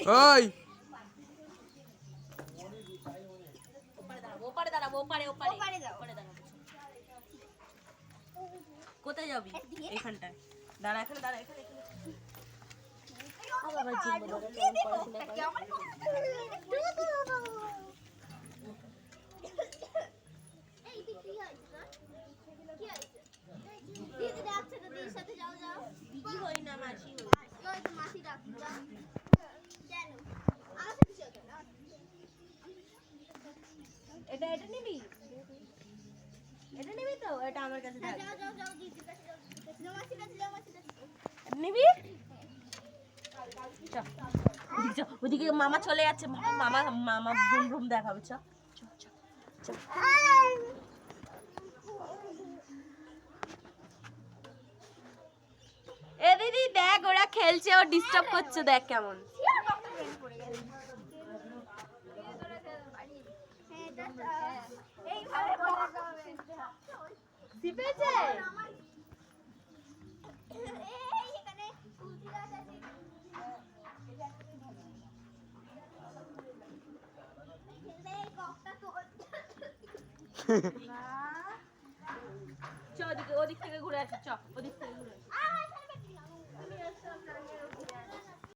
ওই কোথায় যাবি? এইখানটায় দাঁড়া, এখানে দাঁড়া, এখানে দিদি হই না, মাসি হই। এটা এটা নিবি? এটা নিবি তো? এটা আমার কাছে থাকবে। নিবি? চ, ওদিকে চ, ওদিকে মামা চলে যাচ্ছে। মামা মামা ভ্রুম ভ্রুম দেখাবে। চ চ চ চ। এ দিদি দেখ, ওরা খেলছে, ও ডিস্টার্ব করছে, দেখ কেমন। সিপেছে? চ, ওদিক থেকে ঘুরে আসি। চ, ওদিক থেকে ঘুরে আসি।